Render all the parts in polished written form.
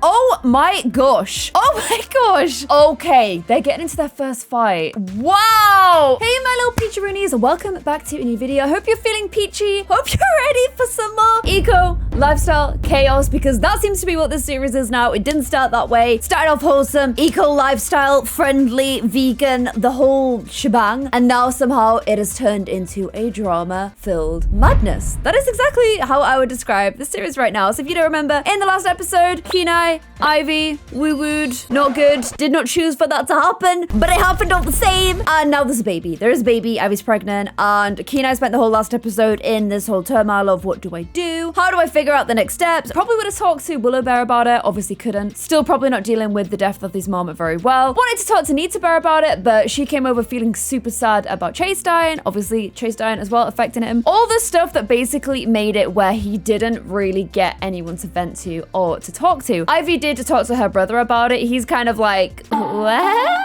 Oh my gosh. Oh my gosh. Okay, they're getting into their first fight. Wow. Hey, my little peacheroonies. Welcome back to a new video. Hope you're feeling peachy. Hope you're ready for some more eco, lifestyle, chaos, because that seems to be what this series is now. It didn't start that way. It started off wholesome, eco, lifestyle, friendly, vegan, the whole shebang. And now somehow it has turned into a drama-filled madness. That is exactly how I would describe the series right now. So if you don't remember, in the last episode, Kenai, Ivy, woo-wooed, not good, did not choose for that to happen, but it happened all the same. And now there's a baby. There is a baby, Ivy's pregnant, and Kenai spent the whole last episode in this whole turmoil of what do I do? How do I figure out the next steps? Probably would have talked to Willow Bear about it, obviously couldn't. Still probably not dealing with the death of his mom very well. Wanted to talk to Nita Bear about it, but she came over feeling super sad about Chase dying, obviously Chase dying as well, affecting him. All the stuff that basically made it where he didn't really get anyone to vent to or to talk to. Ivy did talk to her brother about it. He's kind of like, what?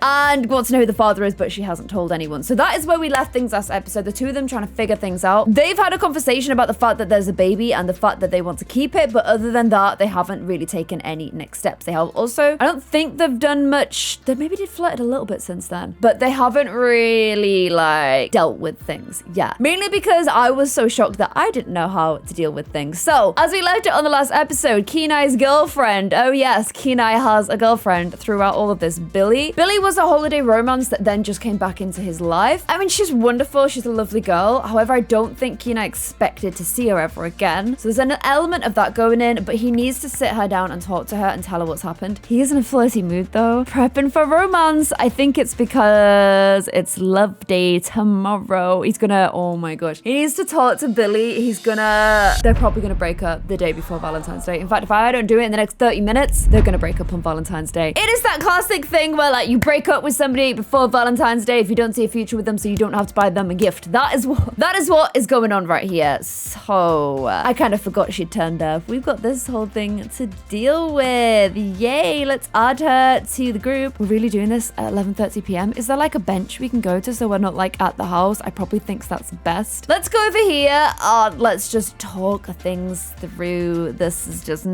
And wants to know who the father is, but she hasn't told anyone. So that is where we left things last episode. The two of them trying to figure things out. They've had a conversation about the fact that there's a baby and the fact that they want to keep it, but other than that, they haven't really taken any next steps. They have also, I don't think they've done much. They maybe did flirt a little bit since then, but they haven't really like dealt with things yet. Mainly because I was so shocked that I didn't know how to deal with things. So as we left it on the last episode, Kenai's girlfriend, oh yes, Kenai has a girlfriend throughout all of this, Billy. Billy was a holiday romance that then just came back into his life. I mean, she's wonderful. She's a lovely girl. However, I don't think Kenai expected to see her ever again. So there's an element of that going in, but he needs to sit her down and talk to her and tell her what's happened. He is in a flirty mood though. Prepping for romance. I think it's because it's love day tomorrow. He's gonna, oh my gosh. He needs to talk to Billy. They're probably gonna break up the day before Valentine's Day. In fact, if I don't do it in the next 30 minutes, they're gonna break up on Valentine's Day. It is that classic thing where like you break up with somebody before Valentine's Day if you don't see a future with them, so you don't have to buy them a gift. That is what is going on right here. So I kind of forgot she turned up. We've got this whole thing to deal with. Yay, let's add her to the group. We're really doing this at 11:30 p.m. Is there like a bench we can go to so we're not like at the house? I probably think that's best. Let's go over here. Let's just talk things through. This is just,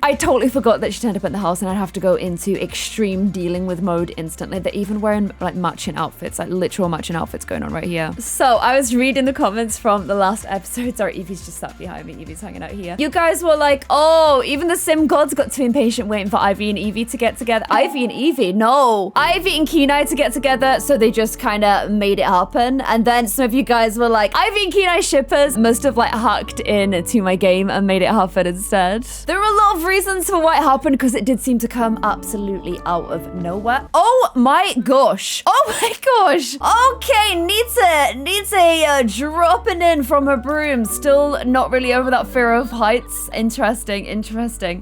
I totally forgot that she turned up at the house and I'd have to go into extreme dealing with mode instantly. They're even wearing like matching outfits, like literal matching outfits going on right here. So I was reading the comments from the last episode. Sorry, Evie's just sat behind me. Evie's hanging out here. You guys were like, oh, even the sim gods got too impatient waiting for Ivy and Evie to get together. Ivy and Evie, no. Ivy and Kenai to get together, so they just kind of made it happen. And then some of you guys were like, Ivy and Kenai shippers must have like hacked into my game and made it happen instead. There were a lot of reasons for why it happened because it did seem to come absolutely out of nowhere. Oh my gosh. Oh my gosh. Okay, Nita dropping in from her broom. Still not really over that fear of heights. Interesting.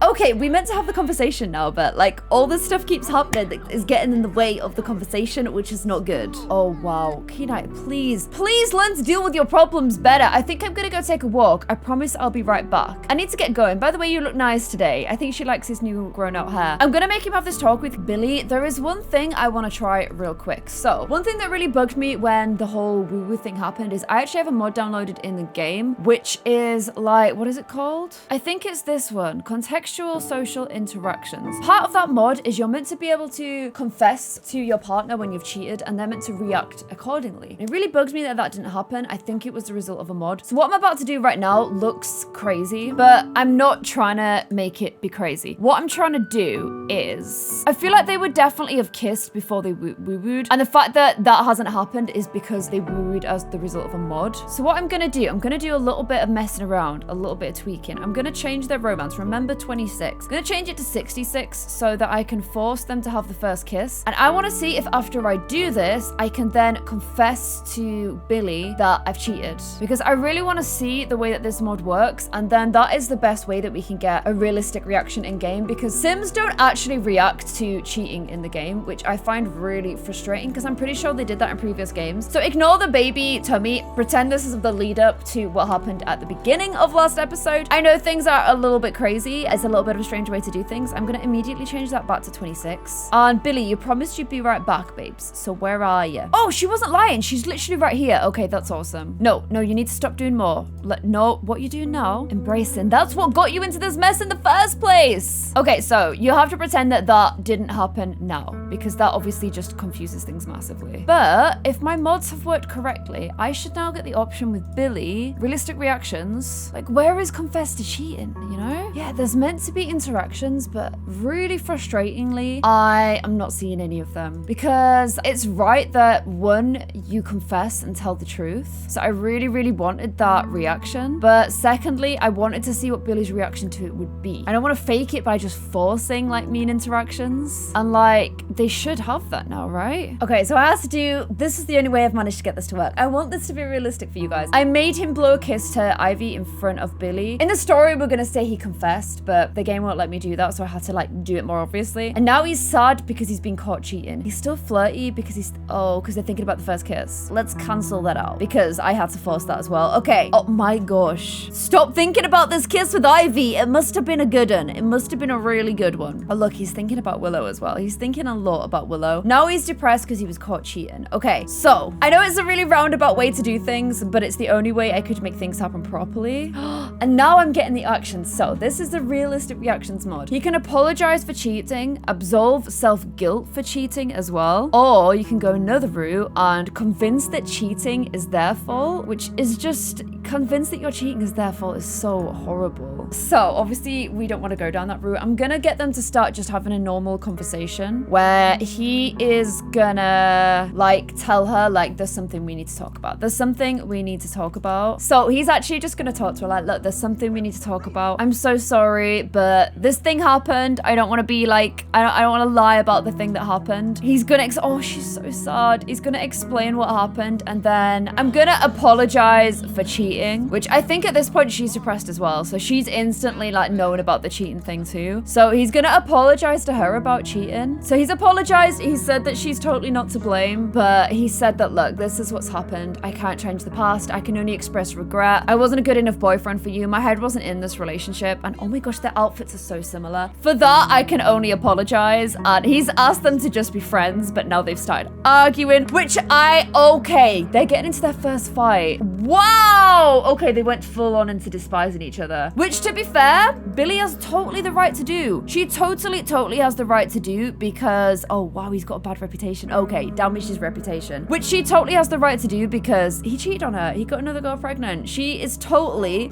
Okay, we meant to have the conversation now, but like all this stuff keeps happening that is getting in the way of the conversation, which is not good. Oh wow. Kenai, please learn to deal with your problems better. I think I'm gonna go take a walk. I promise I'll be right back. I need to get going. By the way, you look nice today. I think she likes his new grown out hair. I'm gonna make him have this talk with Billy. There is one thing I want to try real quick. So one thing that really bugged me when the whole woo-woo thing happened is I actually have a mod downloaded in the game, which is like, what is it called? I think it's this one, contextual social interactions. Part of that mod is you're meant to be able to confess to your partner when you've cheated and they're meant to react accordingly. It really bugs me that that didn't happen. I think it was the result of a mod. So what I'm about to do right now looks crazy, but I'm not trying to make it be crazy. What I'm trying to do is, I feel like they would definitely have kissed before they woo-wooed, and the fact that that hasn't happened is because they woo-wooed as the result of a mod. So what I'm gonna do a little bit of messing around, a little bit of tweaking. I'm gonna change their romance. Remember 26. I'm gonna change it to 66 so that I can force them to have the first kiss. And I want to see if after I do this, I can then confess to Billy that I've cheated, because I really want to see the way that this mod works, and then that is the best way that we can get a realistic reaction in game, because Sims don't actually react to cheating in the game, which I find really frustrating because I'm pretty sure they did that in previous games. So ignore the baby tummy, pretend this is the lead up to what happened at the beginning of last episode. I know things are a little bit crazy. It's a little bit of a strange way to do things. I'm gonna immediately change that back to 26. And Billy, you promised you'd be right back, babes. So where are you? Oh, she wasn't lying. She's literally right here. Okay, that's awesome. No, you need to stop doing more. No, what you doing now? Embracing. That's what got you into this mess in the first first place. Okay, so you have to pretend that that didn't happen now, because that obviously just confuses things massively. But if my mods have worked correctly, I should now get the option with Billy, realistic reactions. Like, where is confess to cheating, you know? Yeah, there's meant to be interactions, but really frustratingly, I am not seeing any of them, because it's right that one, you confess and tell the truth. So I really, really wanted that reaction. But secondly, I wanted to see what Billy's reaction to it would be. I don't want to fake it by just forcing like mean interactions. And like, they should have that now, right? Okay, so I had to do, this is the only way I've managed to get this to work. I want this to be realistic for you guys. I made him blow a kiss to Ivy in front of Billy. In the story, we're gonna say he confessed, but the game won't let me do that, so I had to like do it more obviously. And now he's sad because he's been caught cheating. He's still flirty because because they're thinking about the first kiss. Let's cancel that out because I had to force that as well. Okay. Oh my gosh. Stop thinking about this kiss with Ivy. It must have been a good one. It must have been a really good one. Oh look, he's thinking about Willow as well. He's thinking a lot about Willow. Now he's depressed because he was caught cheating. Okay, so I know it's a really roundabout way to do things, but it's the only way I could make things happen properly. And now I'm getting the actions. So this is the realistic reactions mod. You can apologize for cheating, absolve self-guilt for cheating as well, or you can go another route and convince that cheating is their fault, which is just convinced that your cheating is their fault is so horrible. So obviously we don't want to go down that route. I'm gonna get them to start just having a normal conversation where he is gonna like tell her like there's something we need to talk about. There's something we need to talk about. So he's actually just gonna talk to her like, look, there's something we need to talk about. I'm so sorry, but this thing happened. I don't want to be like, I don't want to lie about the thing that happened. He's gonna, oh, she's so sad. He's gonna explain what happened, and then I'm gonna apologize for cheating, which I think at this point she's depressed as well. So she's instantly like known about the cheating thing too. So he's gonna apologize to her about cheating. So he's apologized. He said that she's totally not to blame, but he said that, look, this is what's happened. I can't change the past. I can only express regret. I wasn't a good enough boyfriend for you. My head wasn't in this relationship. And oh my gosh, their outfits are so similar. For that, I can only apologize. And he's asked them to just be friends, but now they've started arguing, which okay, they're getting into their first fight. Wow. Okay, they went full on into despising each other, which to be fair, Billy has totally the right to do. She totally has the right to do because, oh wow, he's got a bad reputation. Okay, damaged his reputation, which she totally has the right to do because he cheated on her. He got another girl pregnant. She is totally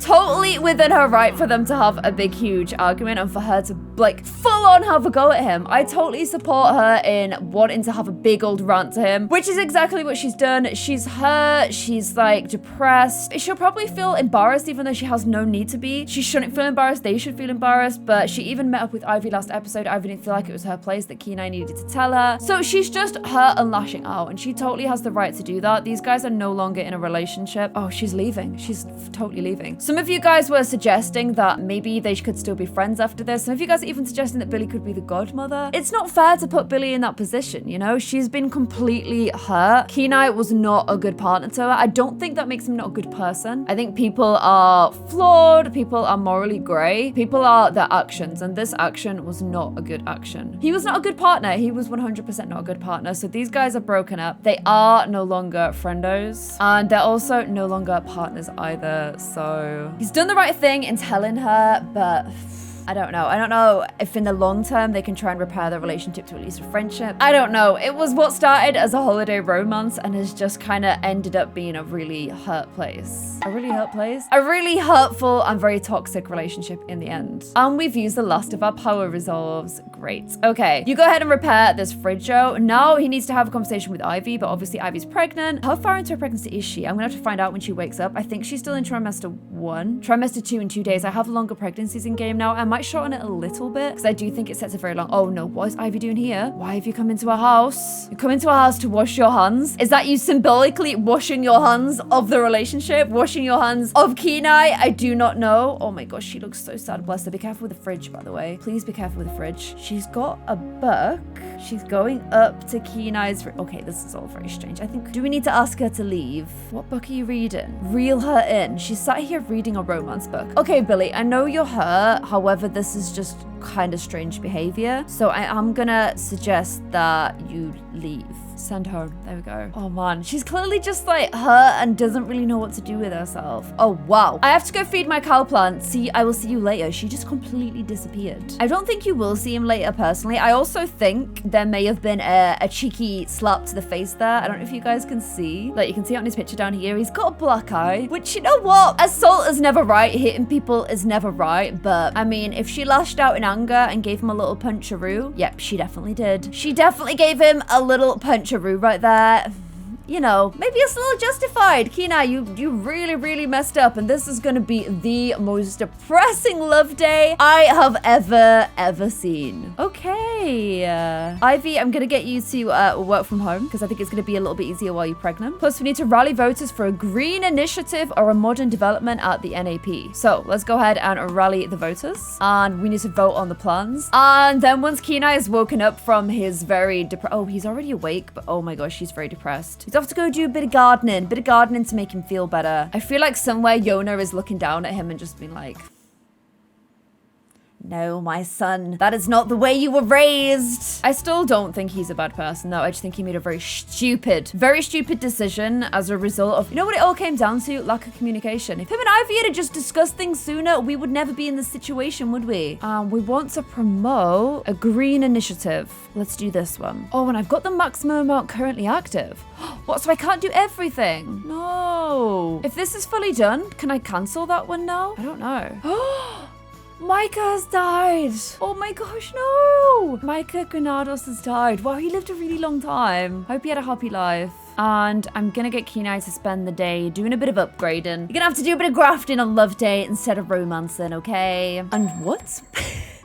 within her right for them to have a big, huge argument and for her to like full on have a go at him. I totally support her in wanting to have a big old rant to him, which is exactly what she's done. She's hurt. She's like depressed. She'll probably feel embarrassed even though she has no need to be. She shouldn't feel embarrassed. They should feel embarrassed. But she even met up with Ivy last episode. Ivy didn't feel like it was her place, that Kenai needed to tell her. So she's just hurt and lashing out, and she totally has the right to do that. These guys are no longer in a relationship. Oh, she's leaving. She's totally leaving. Some of you guys were suggesting that maybe they could still be friends after this. Some of you guys are even suggesting that Billy could be the godmother. It's not fair to put Billy in that position, you know? She's been completely hurt. Kenai was not a good partner to her. I don't think that makes him not a good person. I think people are flawed. People are morally grey. People are their actions, and this action was not a good action. He was not a good partner. He was 100% not a good partner. So these guys are broken up. They are no longer friendos, and they're also no longer partners either. So he's done the right thing in telling her, but I don't know. I don't know if in the long term they can try and repair their relationship to at least a friendship. I don't know. It was what started as a holiday romance and has just kind of ended up being a really hurt place. A really hurt place? A really hurtful and very toxic relationship in the end. And we've used the last of our power resolves. Great. Okay, you go ahead and repair this fridge, Joe. Now he needs to have a conversation with Ivy, but obviously Ivy's pregnant. How far into her pregnancy is she? I'm gonna have to find out when she wakes up. I think she's still in trimester 1. Trimester 2 in 2 days. I have longer pregnancies in game now. I might shorten it a little bit because I do think it sets a very long. Oh no, what is Ivy doing here? Why have you come into our house? You come into our house to wash your hands? Is that you symbolically washing your hands of the relationship? Washing your hands of Kenai? I do not know. Oh my gosh, she looks so sad. Bless her. Be careful with the fridge, by the way. Please be careful with the fridge. She's got a book. She's going up to Kenai's. Okay, this is all very strange. I think, do we need to ask her to leave? What book are you reading? Reel her in. She's sat here reading a romance book. Okay, Billy, I know you're hurt. However, this is just kind of strange behavior. So I am gonna suggest that you leave. Send home. There we go. Oh man, she's clearly just like hurt and doesn't really know what to do with herself. Oh wow. I have to go feed my cow plant. See, I will see you later. She just completely disappeared. I don't think you will see him later personally. I also think there may have been a cheeky slap to the face there. I don't know if you guys can see. Like you can see it on his picture down here. He's got a black eye, which you know what? Assault is never right. Hitting people is never right. But I mean, if she lashed out in anger and gave him a little puncharoo, yep, she definitely did. She definitely gave him a little puncharoo right there. You know, maybe it's a little justified. Kenai, you really messed up, and this is gonna be the most depressing love day I have ever seen. Okay, Ivy, I'm gonna get you to work from home because I think it's gonna be a little bit easier while you're pregnant. Plus, we need to rally voters for a green initiative or a modern development at the NAP. So let's go ahead and rally the voters, and we need to vote on the plans. And then once Kenai is woken up from his very oh, he's already awake, but oh my gosh, he's very depressed. He's off to go do a bit of gardening to make him feel better. I feel like somewhere Yona is looking down at him and just being like, no, my son, that is not the way you were raised. I still don't think he's a bad person, though. I just think he made a very stupid decision as a result of, you know what it all came down to? Lack of communication. If him and Ivy had just discussed things sooner, we would never be in this situation, would we? We want to promote a green initiative. Let's do this one. Oh, and I've got the maximum amount currently active. What, so I can't do everything? No. If this is fully done, can I cancel that one now? I don't know. Micah has died. Oh my gosh, no. Micah Granados has died. Wow, he lived a really long time. Hope he had a happy life. And I'm gonna get Kenai to spend the day doing a bit of upgrading. You're gonna have to do a bit of grafting on Love Day instead of romancing, okay? And what?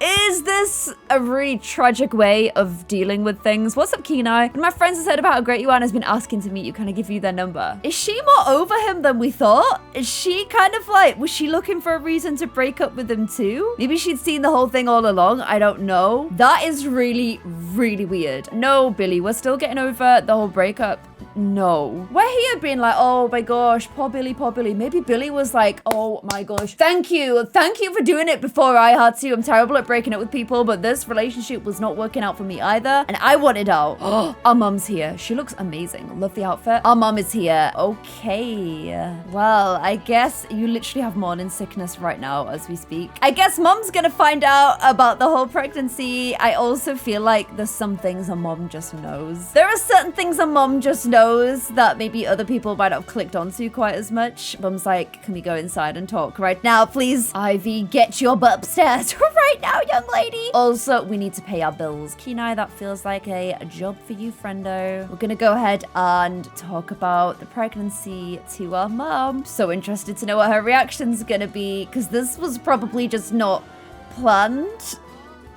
Is this a really tragic way of dealing with things? What's up, Kenai? One of my friends has heard about how great you are and has been asking to meet you. Can I give you their number? Is she more over him than we thought? Is she kind of like, was she looking for a reason to break up with him too? Maybe she'd seen the whole thing all along. I don't know. That is really weird. No, Billy, we're still getting over the whole breakup. No. Where he had been like, oh my gosh, poor Billy, poor Billy. Maybe Billy was like, oh my gosh, thank you for doing it before I had to. I'm terrible at breaking up with people, but this relationship was not working out for me either, and I wanted out. Oh, our mum's here. She looks amazing. Love the outfit. Our mum is here. Okay. Well, I guess you literally have morning sickness right now as we speak. I guess mum's gonna find out about the whole pregnancy. I also feel like there's some things a mum just knows. There are certain things a mum just knows that maybe other people might not have clicked onto quite as much. Mum's like, can we go inside and talk right now, please? Ivy, get your butt upstairs right now, young lady. Also, we need to pay our bills. Kenai, that feels like a job for you, friendo. We're gonna go ahead and talk about the pregnancy to our mum. So interested to know what her reaction's gonna be, because this was probably just not planned.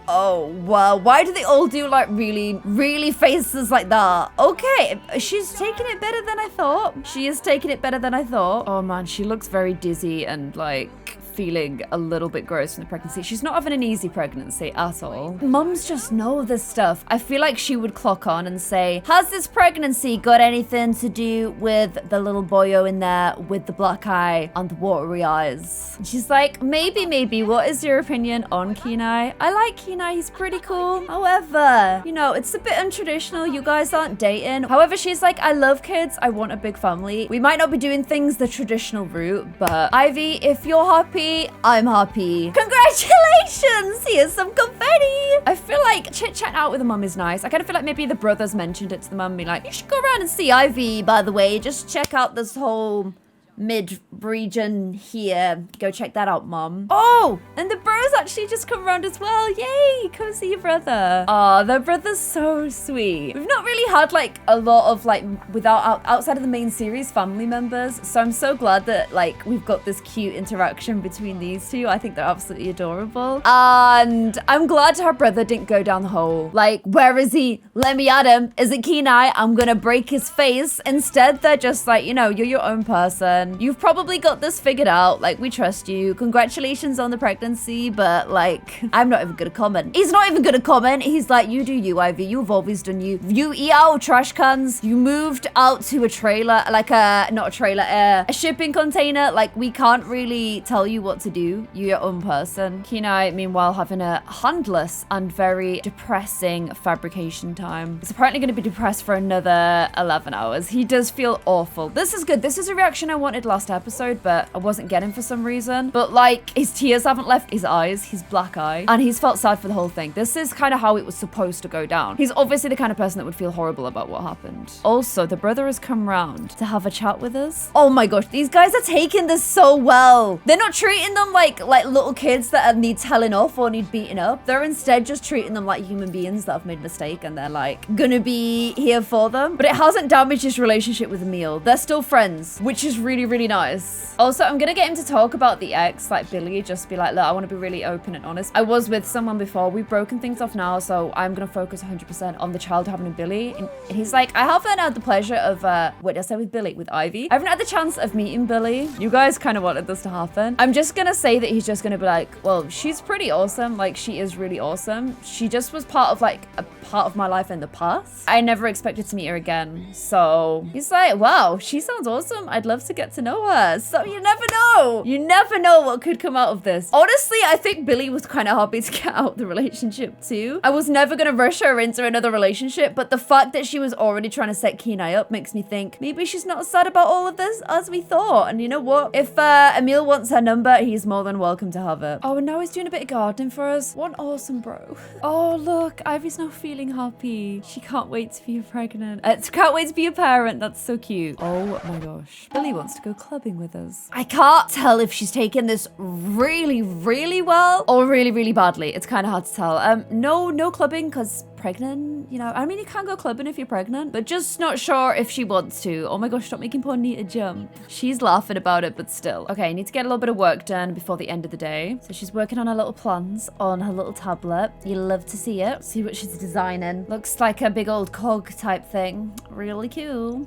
Oh, wow. Why do they all do like really faces like that? Okay, she's taking it better than I thought. She is taking it better than I thought. Oh man, she looks very dizzy and like feeling a little bit gross from the pregnancy. She's not having an easy pregnancy at all. Mums just know this stuff. I feel like she would clock on and say, has this pregnancy got anything to do with the little boyo in there with the black eye and the watery eyes? And she's like, maybe. What is your opinion on Kenai? I like Kenai. He's pretty cool. However, you know, it's a bit untraditional. You guys aren't dating. However, she's like, I love kids. I want a big family. We might not be doing things the traditional route, but Ivy, if you're happy, I'm happy. Congratulations! Here's some confetti. I feel like chit-chatting out with the mum is nice. I kind of feel like maybe the brothers mentioned it to the mum, be like, you should go around and see Ivy, by the way. Just check out this whole mid-region here. Go check that out, mom. Oh, and the bros actually just come around as well. Yay, come see your brother. Oh, their brother's so sweet. We've not really had like a lot of like outside of the main series family members, so I'm so glad that like we've got this cute interaction between these two. I think they're absolutely adorable, and I'm glad her brother didn't go down the hole. Like, where is he? Let me at him. Is it Kenai? I'm gonna break his face. Instead, they're just like, you know, you're your own person. listen, you've probably got this figured out. Like, we trust you. Congratulations on the pregnancy, but like, I'm not even gonna comment. He's not even gonna comment. He's like, you do you, Ivy. You've always done you. You eat out of trash cans. You moved out to a trailer, like not a trailer, a shipping container. Like, we can't really tell you what to do. You're your own person. Kenai, meanwhile, having a handless and very depressing fabrication time. He's apparently going to be depressed for another 11 hours. He does feel awful. This is good. This is a reaction I wanted last episode, but I wasn't getting for some reason. But like, his tears haven't left his eyes, his black eye, and he's felt sad for the whole thing. This is kind of how it was supposed to go down. He's obviously the kind of person that would feel horrible about what happened. Also, the brother has come round to have a chat with us. Oh my gosh, these guys are taking this so well. They're not treating them like little kids that need telling off or need beating up. They're instead just treating them like human beings that have made a mistake, and they're like gonna be here for them. But it hasn't damaged his relationship with Emil. They're still friends, which is really, really nice. Also, I'm gonna get him to talk about the ex, like Billy, just be like, look, I want to be really open and honest. I was with someone before. We've broken things off now, so I'm gonna focus 100% on the child having a Billy. And he's like, I haven't had the pleasure of what did I say with Billy? With Ivy. I haven't had the chance of meeting Billy. You guys kind of wanted this to happen. I'm just gonna say that he's just gonna be like, well, she's pretty awesome. Like, she is really awesome. She just was part of like a part of my life in the past. I never expected to meet her again. So he's like, wow, she sounds awesome. I'd love to get to know her. So you never know. You never know what could come out of this. Honestly, I think Billy was kind of happy to get out of the relationship too. I was never gonna rush her into another relationship, but the fact that she was already trying to set Kenai up makes me think maybe she's not as sad about all of this as we thought. And you know what? If Emil wants her number, he's more than welcome to have it. Oh, and now he's doing a bit of gardening for us. What an awesome bro. Oh, look, Ivy's now feeling happy. She can't wait to be pregnant. Can't wait to be a parent. That's so cute. Oh my gosh. Billy wants to go clubbing with us. I can't tell if she's taking this really, really well or really, really badly. It's kind of hard to tell. No clubbing because pregnant, you know. I mean, you can go clubbing if you're pregnant, but just not sure if she wants to. Oh my gosh, stop making poor Nita jump. She's laughing about it, but still. Okay, I need to get a little bit of work done before the end of the day. So she's working on her little plans on her little tablet. You love to see it. See what she's designing. Looks like a big old cog type thing. Really cool.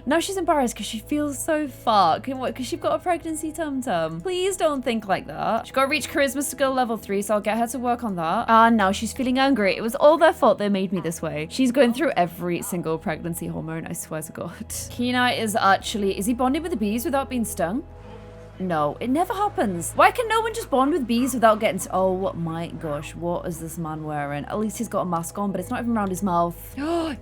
Now she's embarrassed because she feels so fucked. What? Because she's got a pregnancy tum-tum. Please don't think like that. She's got to reach charisma skill level 3, so I'll get her to work on that. And now she's feeling angry. It was all their fault. They made me this way. She's going through every single pregnancy hormone, I swear to God. Kenai is he bonding with the bees without being stung? No, it never happens. Why can no one just bond with bees without getting oh my gosh, what is this man wearing? At least he's got a mask on, but it's not even around his mouth.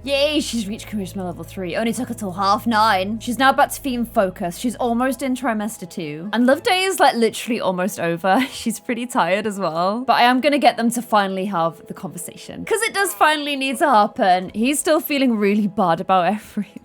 Yay, she's reached charisma level 3. Only took her till 9:30. She's now back to being focused. She's almost in trimester 2. And love day is like literally almost over. She's pretty tired as well. But I am gonna get them to finally have the conversation. Because it does finally need to happen. He's still feeling really bad about everything.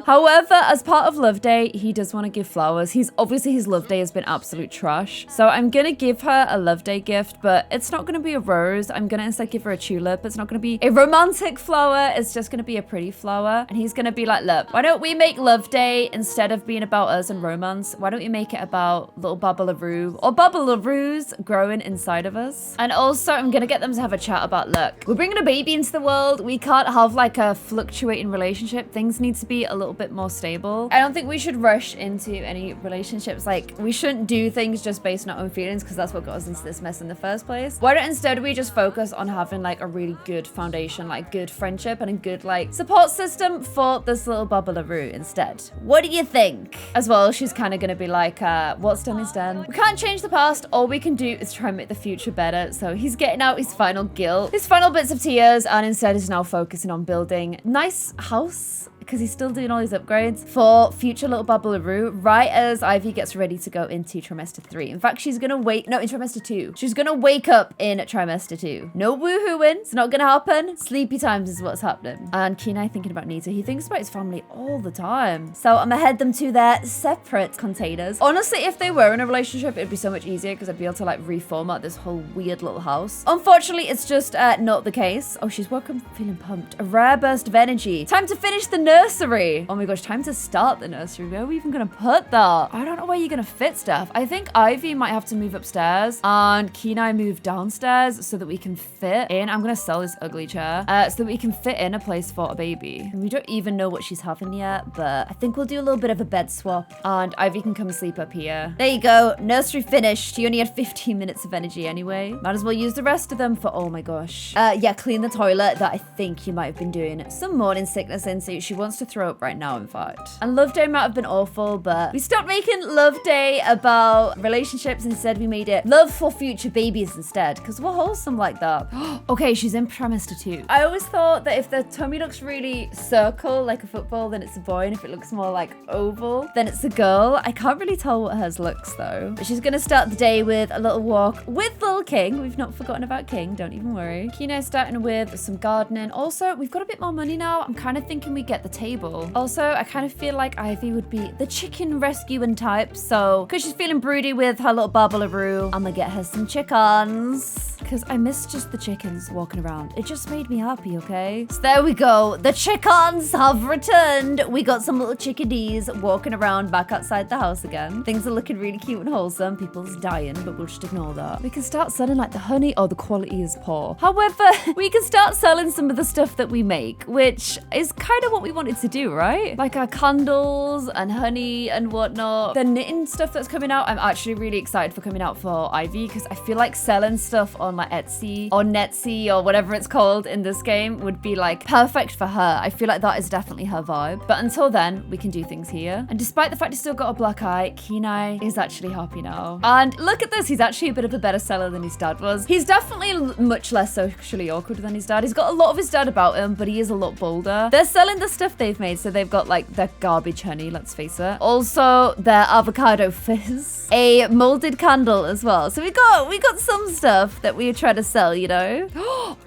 However, as part of Love Day, he does want to give flowers. His Love Day has been absolute trash. So I'm going to give her a Love Day gift, but it's not going to be a rose. I'm going to instead give her a tulip. It's not going to be a romantic flower. It's just going to be a pretty flower. And he's going to be like, look, why don't we make Love Day instead of being about us and romance? Why don't we make it about little Babalaroo or Babalaroos growing inside of us? And also, I'm going to get them to have a chat about, look, we're bringing a baby into the world. We can't have like a fluctuating relationship. Things need to be a little bit more stable. I don't think we should rush into any relationships. Like, we shouldn't do things just based on our own feelings because that's what got us into this mess in the first place. Why don't instead we just focus on having like a really good foundation, like good friendship and a good like support system for this little Babalaroo instead? What do you think? As well, she's kind of going to be like, what's done is done. We can't change the past. All we can do is try and make the future better. So he's getting out his final guilt, his final bits of tears, and instead is now focusing on building a nice house because he's still doing all these upgrades for future little Babalaroo right as Ivy gets ready to go into trimester 3. In fact, she's gonna in trimester 2. She's gonna wake up in trimester 2. No woohooing. It's not gonna happen. Sleepy times is what's happening. And Kenai thinking about Nita. He thinks about his family all the time. So I'm gonna head them to their separate containers. Honestly, if they were in a relationship, it'd be so much easier because I'd be able to like reformat this whole weird little house. Unfortunately, it's just not the case. Oh, she's woken up feeling pumped. A rare burst of energy. Time to finish the nursery. Oh my gosh, time to start the nursery. Where are we even gonna put that? I don't know where you're gonna fit stuff. I think Ivy might have to move upstairs and Kenai move downstairs so that we can fit in. I'm gonna sell this ugly chair so that we can fit in a place for a baby. And we don't even know what she's having yet, but I think we'll do a little bit of a bed swap and Ivy can come sleep up here. There you go. Nursery finished. You only had 15 minutes of energy anyway. Might as well use the rest of them for, oh my gosh. Yeah, clean the toilet that I think you might have been doing some morning sickness in, so she wants to throw up right now, in fact. And Love Day might have been awful, but we stopped making Love Day about relationships. Instead, we made it love for future babies instead, because we're wholesome like that. Okay, she's in trimester 2. I always thought that if the tummy looks really circle, like a football, then it's a boy, and if it looks more like oval, then it's a girl. I can't really tell what hers looks though. But she's gonna start the day with a little walk with little King. We've not forgotten about King, don't even worry. Kenai's starting with some gardening. Also, we've got a bit more money now. I'm kind of thinking we get the table. Also, I kind of feel like Ivy would be the chicken rescuing type. So, because she's feeling broody with her little Babalaroo, I'm gonna get her some chickens. Because I miss just the chickens walking around. It just made me happy, okay? So there we go. The chickens have returned. We got some little chickadees walking around back outside the house again. Things are looking really cute and wholesome. People's dying, but we'll just ignore that. We can start selling like the honey. Oh, the quality is poor. However, we can start selling some of the stuff that we make, which is kind of what we wanted to do, right? Like our candles and honey and whatnot. The knitting stuff that's coming out, I'm actually really excited for coming out for Ivy because I feel like selling stuff on like Etsy or Netsy or whatever it's called in this game would be like perfect for her. I feel like that is definitely her vibe. But until then, we can do things here. And despite the fact he's still got a black eye, Kenai is actually happy now. And look at this, he's actually a bit of a better seller than his dad was. He's definitely much less socially awkward than his dad. He's got a lot of his dad about him, but he is a lot bolder. They're selling the stuff they've made, so they've got like their garbage honey, let's face it. Also, their avocado fizz. A molded candle as well. So we got some stuff that we try to sell, you know?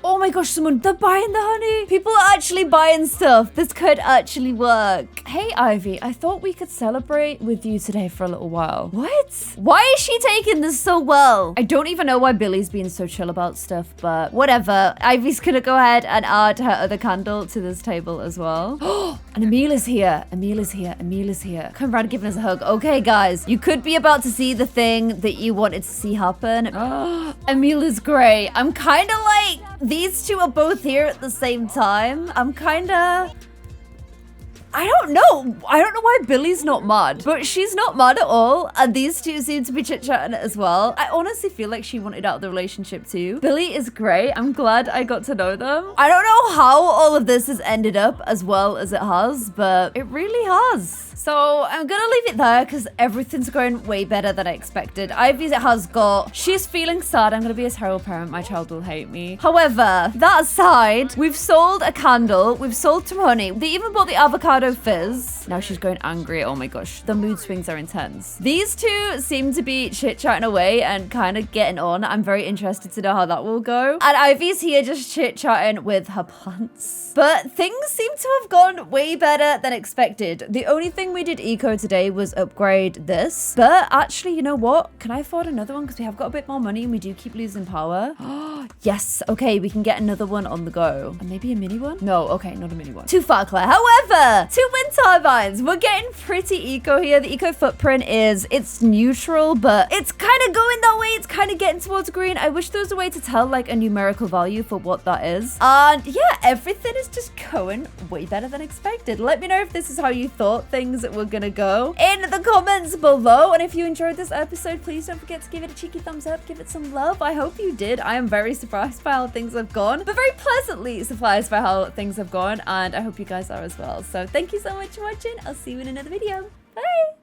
Oh my gosh, they're buying the honey. People are actually buying stuff. This could actually work. Hey, Ivy, I thought we could celebrate with you today for a little while. What? Why is she taking this so well? I don't even know why Billy's being so chill about stuff, but whatever. Ivy's gonna go ahead and add her other candle to this table as well. And Emil is here. Emil is here. Emil is here. Come around giving us a hug. Okay, guys, you could be about to see the thing that you wanted to see happen. Emil is great. I'm kind of like, these two are both here at the same time. I'm kind of... I don't know why Billy's not mad, but she's not mad at all. And these two seem to be chit-chatting as well. I honestly feel like she wanted out of the relationship too. Billy is great. I'm glad I got to know them. I don't know how all of this has ended up as well as it has, but it really has. So I'm gonna leave it there because everything's going way better than I expected. Ivy has got, she's feeling sad. I'm gonna be a terrible parent. My child will hate me. However, that aside, we've sold a candle. We've sold some honey. They even bought the avocado fizz. Now she's going angry. Oh my gosh. The mood swings are intense. These two seem to be chit-chatting away and kind of getting on. I'm very interested to know how that will go. And Ivy's here just chit-chatting with her plants. But things seem to have gone way better than expected. The only thing we did eco today was upgrade this. But actually, you know what? Can I afford another one? Because we have got a bit more money and we do keep losing power. Yes. Okay, we can get another one on the go. And maybe a mini one? No, okay, not a mini one. Too far, Claire. However, 2 wind turbines. We're getting pretty eco here. The eco footprint it's neutral, but it's kind of going that way. It's kind of getting towards green. I wish there was a way to tell like a numerical value for what that is. And yeah, everything is just going way better than expected. Let me know if this is how you thought things were gonna go in the comments below. And if you enjoyed this episode, please don't forget to give it a cheeky thumbs up, give it some love. I hope you did. I am very surprised by how things have gone, but very pleasantly surprised by how things have gone, and I hope you guys are as well. So thank you so much for watching. I'll see you in another video. Bye.